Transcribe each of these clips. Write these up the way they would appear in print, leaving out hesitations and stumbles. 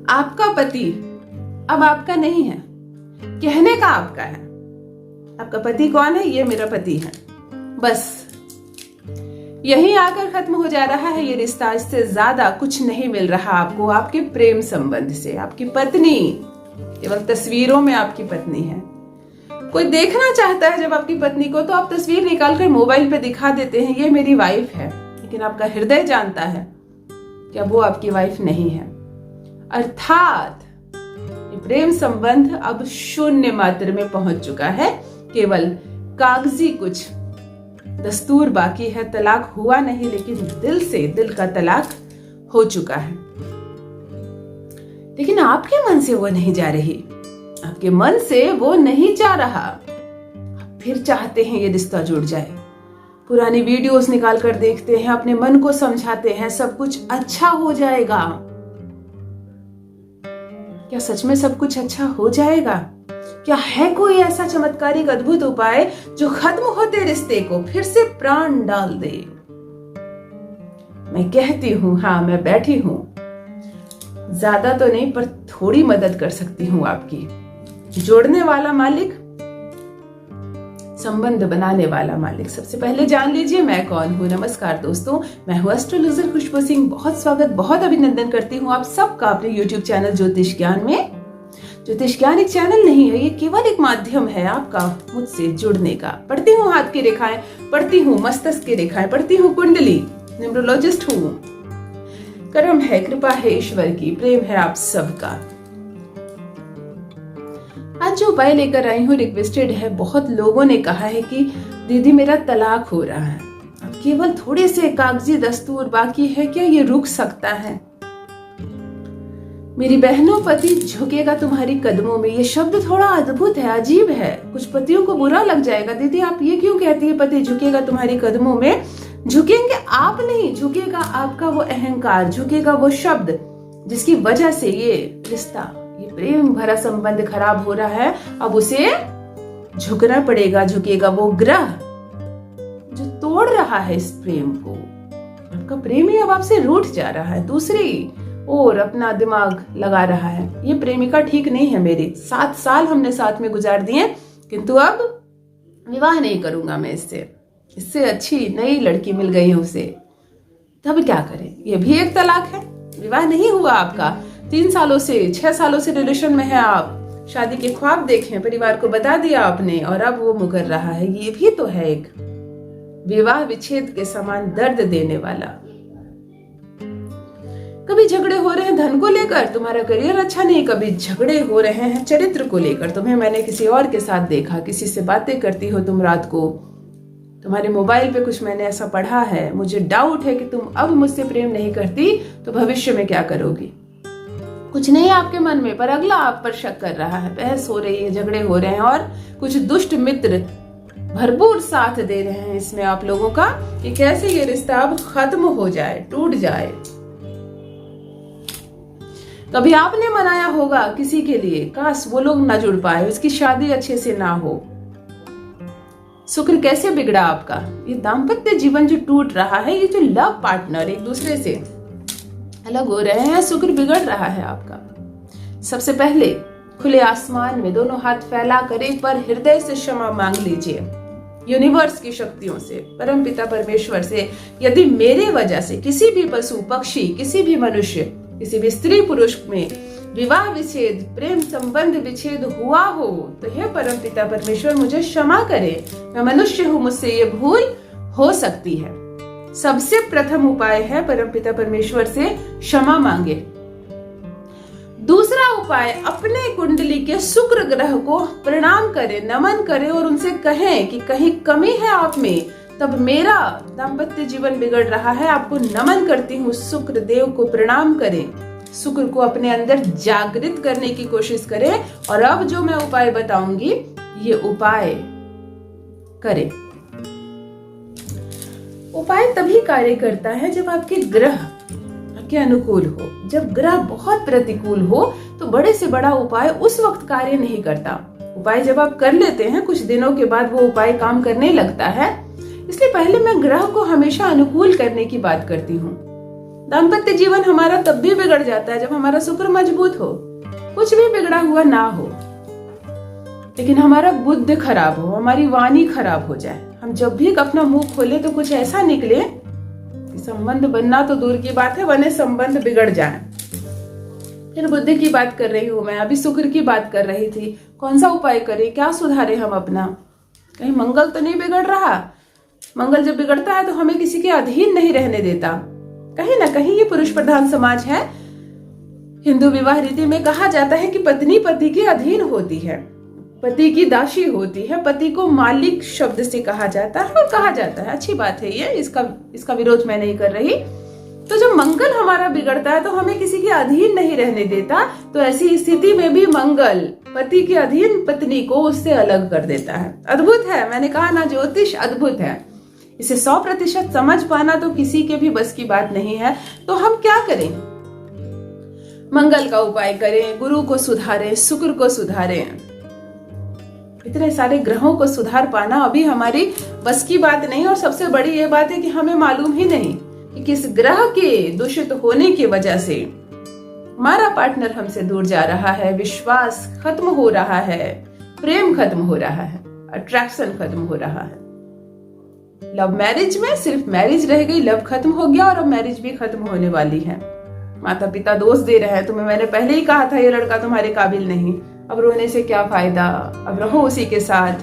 आपका पति अब आपका नहीं है, कहने का आपका है। आपका पति कौन है? ये मेरा पति है, बस यही आकर खत्म हो जा रहा है ये रिश्ता। इससे ज्यादा कुछ नहीं मिल रहा आपको आपके प्रेम संबंध से। आपकी पत्नी केवल तस्वीरों में आपकी पत्नी है। कोई देखना चाहता है जब आपकी पत्नी को, तो आप तस्वीर निकालकर मोबाइल पे दिखा देते हैं, ये मेरी वाइफ है, लेकिन आपका हृदय जानता है कि अब वो आपकी वाइफ नहीं है। अर्थात ये प्रेम संबंध अब शून्य मात्रा में पहुंच चुका है। केवल कागजी कुछ दस्तूर बाकी है। तलाक हुआ नहीं, लेकिन दिल का तलाक हो चुका है। लेकिन आपके मन से वो नहीं जा रही, आपके मन से वो नहीं जा रहा। फिर चाहते हैं ये रिश्ता जुड़ जाए। पुरानी वीडियोस निकाल कर देखते हैं, अपने मन को समझाते हैं सब कुछ अच्छा हो जाएगा। क्या सच में सब कुछ अच्छा हो जाएगा? क्या है कोई ऐसा चमत्कारिक अद्भुत उपाय जो खत्म होते रिश्ते को फिर से प्राण डाल दे? मैं कहती हूं, हाँ मैं बैठी हूं, ज्यादा तो नहीं पर थोड़ी मदद कर सकती हूं आपकी। जोड़ने वाला मालिक, संबंध बनाने वाला मालिक। सबसे पहले जान लीजिए मैं कौन हूं। नमस्कार दोस्तों, मैं हूं एस्ट्रोलॉजर खुशबू सिंह। बहुत स्वागत, बहुत अभिनंदन करती हूं आप सबका अपने YouTube चैनल ज्योतिष ज्ञान में। ज्योतिष ज्ञान एक चैनल नहीं है, ये केवल एक माध्यम है आपका मुझसे जुड़ने का। पढ़ती हूँ हाथ की रेखाएं, पढ़ती हूँ मस्तक की रेखाएं, पढ़ती हूँ कुंडली, न्यूमरोलॉजिस्ट हूँ। कर्म है, कृपा है ईश्वर की, प्रेम है आप सबका। आज जो उपाय लेकर आई हूँ रिक्वेस्टेड है। बहुत लोगों ने कहा है कि दीदी मेरा तलाक हो रहा है, अब केवल थोड़े से कागजी दस्तूर बाकी है, क्या ये रुक सकता है? मेरी बहनों, पति झुकेगा तुम्हारी कदमों में। ये शब्द थोड़ा अद्भुत है, अजीब है। कुछ पतियों को बुरा लग जाएगा, दीदी आप ये क्यों कहती है पति झुकेगा तुम्हारी कदमों में? झुकेंगे आप नहीं, झुकेगा आपका वो अहंकार, झुकेगा वो शब्द जिसकी वजह से ये रिश्ता, ये प्रेम भरा संबंध खराब हो रहा है। अब उसे झुकना पड़ेगा। झुकेगा वो ग्रह जो तोड़ रहा है इस प्रेम को। आपका प्रेमी अब आपसे रूठ जा रहा है, दूसरी और अपना दिमाग लगा रहा है। ये प्रेमिका ठीक नहीं है मेरी, 7 साल हमने साथ में गुजार दिए, किंतु अब विवाह नहीं करूंगा मैं इससे अच्छी नई लड़की मिल गई है उसे। तब क्या करें? ये भी एक तलाक है। विवाह नहीं हुआ आपका, 3 सालों से 6 सालों से रिलेशन में है आप, शादी के ख्वाब देखे, परिवार को बता दिया आपने, और अब वो मुकर रहा है। ये भी तो है एक विवाह विच्छेद के समान दर्द देने वाला। कभी झगड़े हो रहे हैं धन को लेकर, तुम्हारा करियर अच्छा नहीं। कभी झगड़े हो रहे हैं चरित्र को लेकर, तुम्हें मैंने किसी और के साथ देखा, किसी से बातें करती हो तुम रात को, तुम्हारे मोबाइल पे कुछ मैंने ऐसा पढ़ा है, मुझे डाउट है कि तुम अब मुझसे प्रेम नहीं करती तो भविष्य में क्या करोगी। कुछ नहीं आपके मन में, पर अगला आप पर शक कर रहा है, बहस हो रही है, झगड़े हो रहे हैं, और कुछ दुष्ट मित्र भरपूर साथ दे रहे हैं इसमें आप लोगों का कि कैसे ये रिश्ता अब खत्म हो जाए, टूट जाए। कभी आपने मनाया होगा किसी के लिए, काश वो लोग ना जुड़ पाए, उसकी शादी अच्छे से ना हो। शुक्र कैसे बिगड़ा आपका? ये दाम्पत्य जीवन जो टूट रहा है, ये जो लव पार्टनर एक दूसरे से अलग हो रहे हैं, शुक्र बिगड़ रहा है आपका। सबसे पहले खुले आसमान में दोनों हाथ फैला कर एक बार हृदय से क्षमा मांग लीजिए, यूनिवर्स की शक्तियों से, परम पिता परमेश्वर से। यदि मेरे वजह से किसी भी पशु पक्षी, किसी भी मनुष्य, किसी भी स्त्री पुरुष में विवाह विच्छेद, प्रेम संबंध विच्छेद हुआ हो, तो हे परम पिता परमेश्वर मुझे क्षमा करे। मैं मनुष्य हूं, मुझसे ये भूल हो सकती है। सबसे प्रथम उपाय है परम पिता परमेश्वर से क्षमा मांगे। दूसरा उपाय, अपने कुंडली के शुक्र ग्रह को प्रणाम करें, नमन करें और उनसे कहें कि कहीं कमी है आप में, तब मेरा दाम्पत्य जीवन बिगड़ रहा है। आपको नमन करती हूँ, शुक्र देव को प्रणाम करें, शुक्र को अपने अंदर जागृत करने की कोशिश करें। और अब जो मैं उपाय बताऊंगी, ये उपाय करें। उपाय तभी कार्य करता है जब आपके ग्रह के अनुकूल हो। जब ग्रह बहुत प्रतिकूल हो तो बड़े से बड़ा उपाय उस वक्त कार्य नहीं करता। उपाय जब आप कर लेते हैं, कुछ दिनों के बाद वो उपाय काम करने लगता है। इसलिए पहले मैं ग्रह को हमेशा अनुकूल करने की बात करती हूँ। दाम्पत्य जीवन हमारा तब भी बिगड़ जाता है जब हमारा शुक्र मजबूत हो, कुछ भी बिगड़ा हुआ ना हो, लेकिन हमारा बुद्धि खराब हो, हमारी वाणी खराब हो जाए। हम जब भी अपना मुंह खोले तो कुछ ऐसा निकले कि संबंध बनना तो दूर की बात है, बने संबंध बिगड़ जाए। फिर बुद्धि की बात कर रही हूं मैं, अभी शुक्र की बात कर रही थी। कौन सा उपाय करें, क्या सुधारे हम अपना? कहीं मंगल तो नहीं बिगड़ रहा? मंगल जब बिगड़ता है तो हमें किसी के अधीन नहीं रहने देता। कहीं ना कहीं ये पुरुष प्रधान समाज है। हिंदू विवाह रीति में कहा जाता है कि पत्नी पति के अधीन होती है, पति की दासी होती है, पति को मालिक शब्द से कहा जाता है और कहा जाता है, अच्छी बात है ये, इसका विरोध मैं नहीं कर रही। तो जब मंगल हमारा बिगड़ता है तो हमें किसी के अधीन नहीं रहने देता, तो ऐसी स्थिति में भी मंगल पति के अधीन पत्नी को उससे अलग कर देता है। अद्भुत है, मैंने कहा ना, ज्योतिष अद्भुत है। इसे 100% समझ पाना तो किसी के भी बस की बात नहीं है। तो हम क्या करें? मंगल का उपाय करें, गुरु को सुधारें, शुक्र को सुधारें। इतने सारे ग्रहों को सुधार पाना अभी हमारी बस की बात नहीं। और सबसे बड़ी ये बात है कि हमें मालूम ही नहीं कि किस ग्रह के दूषित होने की वजह से हमारा पार्टनर हमसे दूर जा रहा है, विश्वास खत्म हो रहा है, प्रेम खत्म हो रहा है, अट्रैक्शन खत्म हो रहा है। लव मैरिज में सिर्फ मैरिज रह गई, लव खत्म हो गया और अब मैरिज भी खत्म होने वाली है। माता पिता दोष दे रहे हैं तुम्हें, मैंने पहले ही कहा था ये लड़का तुम्हारे काबिल नहीं, अब रोने से क्या फायदा, अब रहो उसी के साथ,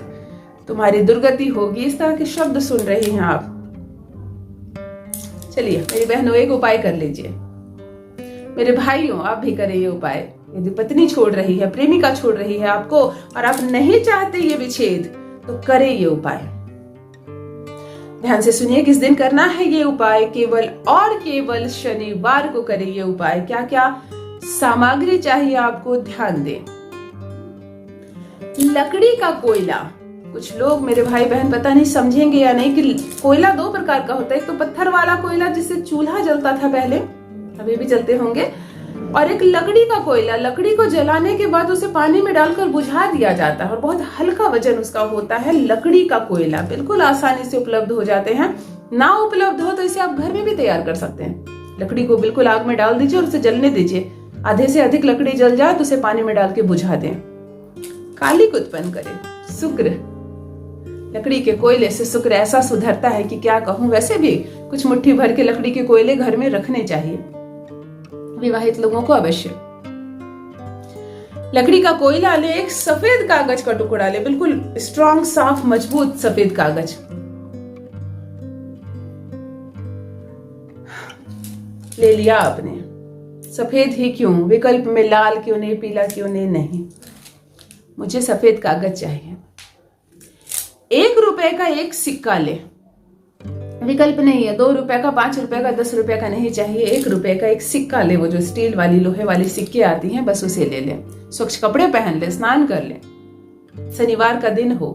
तुम्हारी दुर्गति होगी। इस तरह के शब्द सुन रही हैं आप। चलिए मेरी बहनों, एक उपाय कर लीजिए। मेरे भाइयों, आप भी करें ये उपाय। यदि पत्नी छोड़ रही है, प्रेमिका छोड़ रही है आपको और आप नहीं चाहते ये विच्छेद, तो करें ये उपाय। ध्यान से सुनिए किस दिन करना है ये उपाय। केवल और केवल शनिवार को करें ये उपाय। क्या क्या सामग्री चाहिए आपको, ध्यान दें। लकड़ी का कोयला। कुछ लोग मेरे भाई बहन पता नहीं समझेंगे या नहीं कि कोयला 2 प्रकार का होता है। एक तो पत्थर वाला कोयला जिससे चूल्हा जलता था पहले, अभी भी जलते होंगे, और एक लकड़ी का कोयला। लकड़ी को जलाने के बाद उसे पानी में डालकर बुझा दिया जाता है और बहुत हल्का वजन उसका होता है। लकड़ी का कोयला बिल्कुल आसानी से उपलब्ध हो जाते हैं। ना उपलब्ध हो तो इसे आप घर में भी तैयार कर सकते हैं। लकड़ी को बिल्कुल आग में डाल दीजिए और उसे जलने दीजिए। आधे से अधिक लकड़ी जल जाए तो उसे पानी में डाल के बुझा दें। कालिक उत्पन्न करें, शुक्र। लकड़ी के कोयले से शुक्र ऐसा सुधरता है कि क्या कहूं। वैसे भी कुछ मुट्ठी भर के लकड़ी के कोयले घर में रखने चाहिए विवाहित लोगों को अवश्य। लकड़ी का कोयला ले, एक सफेद कागज का टुकड़ा ले, बिल्कुल स्ट्रॉन्ग, साफ, मजबूत सफेद कागज ले लिया आपने। सफेद ही क्यों, विकल्प में लाल क्यों नहीं, पीला क्यों नहीं, मुझे सफेद कागज चाहिए। 1 रुपए का एक सिक्का ले, विकल्प नहीं है, 2 रुपए का, 5 रुपए का, 10 रुपए का नहीं चाहिए। 1 रुपए का एक सिक्का ले, वो जो स्टील वाली, लोहे वाली सिक्के आती हैं, बस उसे ले ले। स्वच्छ कपड़े पहन ले, स्नान कर ले, शनिवार का दिन हो,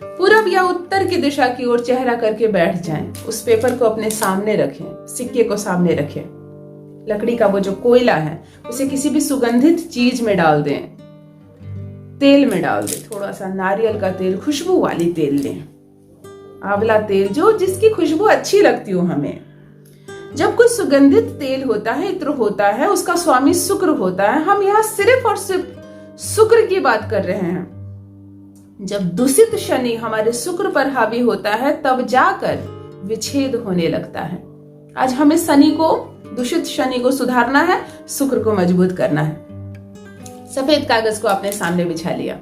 पूरब या उत्तर की दिशा की ओर चेहरा करके बैठ जाएं। उस पेपर को अपने सामने रखें, सिक्के को सामने रखें। लकड़ी का वो जो कोयला है उसे किसी भी सुगंधित चीज में डाल दें, तेल में डाल दें। थोड़ा सा नारियल का तेल, खुशबू वाली तेल लें, आंवला तेल, जो जिसकी खुशबू अच्छी लगती हो हमें। जब कुछ सुगंधित तेल होता है, इत्र होता है, उसका स्वामी शुक्र होता है। हम यहाँ सिर्फ और सिर्फ शुक्र की बात कर रहे हैं। जब दूषित शनि हमारे शुक्र पर हावी होता है तब जाकर विच्छेद होने लगता है। आज हमें शनि को, दूषित शनि को सुधारना है, शुक्र को मजबूत करना है। सफेद कागज को आपने सामने बिछा लिया।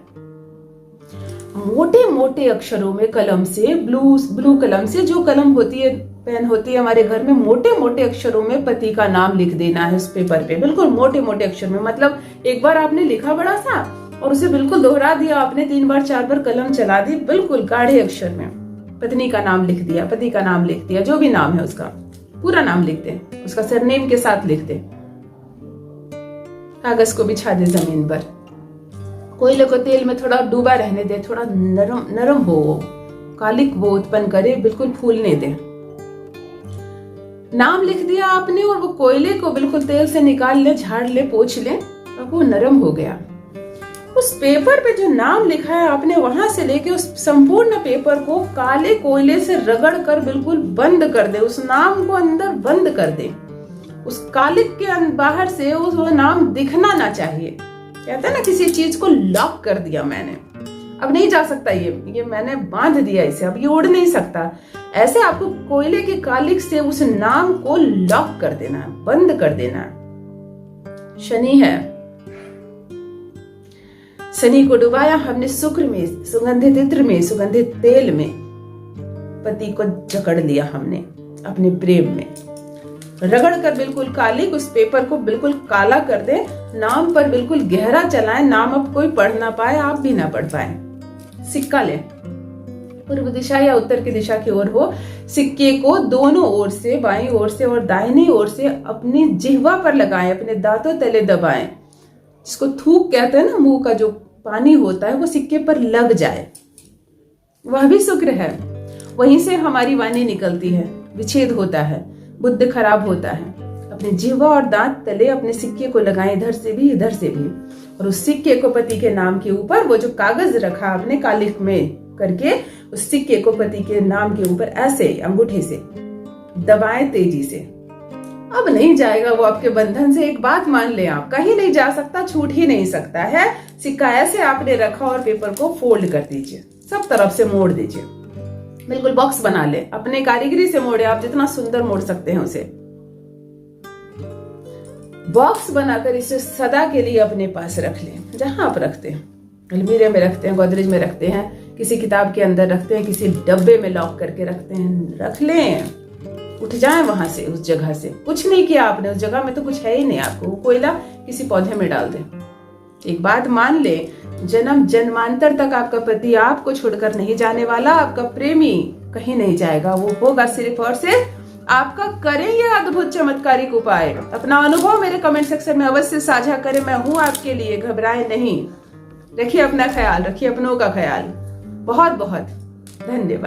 मोटे मोटे अक्षरों में कलम से, ब्लू कलम से, जो कलम होती है, पेन होती है हमारे घर में, मोटे मोटे अक्षरों में पति का नाम लिख देना है उस पेपर पे, बिल्कुल मोटे मोटे अक्षर में। मतलब एक बार आपने लिखा बड़ा सा और उसे बिल्कुल दोहरा दिया आपने, 3 बार 4 बार कलम चला दी, बिल्कुल गाढ़े अक्षर में पत्नी का नाम लिख दिया, पति का नाम लिख दिया, जो भी नाम है उसका पूरा नाम लिख दे, उसका सरनेम के साथ लिख दे। कागज को बिछा दे जमीन पर, कोयले को तेल में थोड़ा डूबा रहने दे, थोड़ा नरम हो, कालिक वो उत्पन्न करे, बिल्कुल फूलने दे। नाम लिख दिया आपने और वो कोयले को बिल्कुल तेल से निकाल ले, झाड़ ले, पोंछ ले, और वो नरम हो गया। उस पेपर पे जो नाम लिखा है आपने, वहां से लेके उस संपूर्ण पेपर को काले कोयले से रगड़ कर बिल्कुल बंद कर दे, उस नाम को अंदर बंद कर दे। उस कालिक के बाहर से वो नाम दिखना ना चाहिए। कहते हैं ना किसी चीज को लॉक कर दिया मैंने, अब नहीं जा सकता, ये मैंने बांध दिया इसे, अब ये उड़ नहीं सकता। ऐसे आपको कोयले के कालिक से उस नाम को लॉक कर देना है, बंद कर देना है। शनि है, शनि को डुबाया हमने शुक्र में, सुगंधित इत्र में, सुगंधित तेल में। पति को जकड़ लिया हमने अपने प्रेम में, रगड़ कर बिल्कुल कालिक उस पेपर को बिल्कुल काला कर दे, नाम पर बिल्कुल गहरा चलाएं, नाम अब कोई पढ़ ना पाए, आप भी ना पढ़ पाए। सिक्का ले, पूर्व दिशा या उत्तर की दिशा की ओर हो, सिक्के को दोनों ओर से, बाईं ओर से और दाहिनी ओर से अपनी जिह्वा पर लगाएं, अपने दांतों तले दबाएं। जिसको थूक कहते हैं ना, मुंह का जो पानी होता है वो सिक्के पर लग जाए, वह भी शुक्र है। वहीं से हमारी वाणी निकलती है, विच्छेद होता है, बुद्ध खराब होता है। अपने जिह्वा और दांत तले अपने सिक्के को लगाएं, इधर से भी इधर से भी, और उस सिक्के को पति के नाम के ऊपर, वो जो कागज रखा अपने कालिक में करके, उस सिक्के को पति के नाम के ऊपर ऐसे अंगूठे से दबाएं तेजी से। अब नहीं जाएगा वो आपके बंधन से। एक बात मान ले आप, कहीं नहीं जा सकता, छूट ही नहीं सकता है। सिक्का ऐसे आपने रखा और पेपर को फोल्ड कर दीजिए, सब तरफ से मोड़ दीजिए, बिल्कुल बॉक्स बना ले, अपने कारीगरी से मोड़े आप, जितना सुंदर मोड़ सकते हैं उसे। बॉक्स बनाकर इसे सदा के लिए अपने पास रख लें, जहां आप रखते हैं, अलमीरे में रखते हैं, गोदरेज में रखते हैं, किसी किताब के अंदर रखते हैं, किसी डब्बे में लॉक करके रखते हैं, रख लें। उठ जाएं वहां से, उस जगह से। कुछ नहीं किया आपने, उस जगह में तो कुछ है ही नहीं आपको, वो कोयला किसी पौधे में डाल दें। एक बात मान ले, जन्म जन्मांतर तक आपका पति आपको छोड़कर नहीं जाने वाला, आपका प्रेमी कहीं नहीं जाएगा, वो होगा सिर्फ और सिर्फ आपका। करें ये अद्भुत चमत्कारिक उपाय, अपना अनुभव मेरे कमेंट सेक्शन में अवश्य साझा करें, मैं हूं आपके लिए, घबराएं नहीं। रखिए अपना ख्याल, रखिए अपनों का ख्याल। बहुत बहुत धन्यवाद।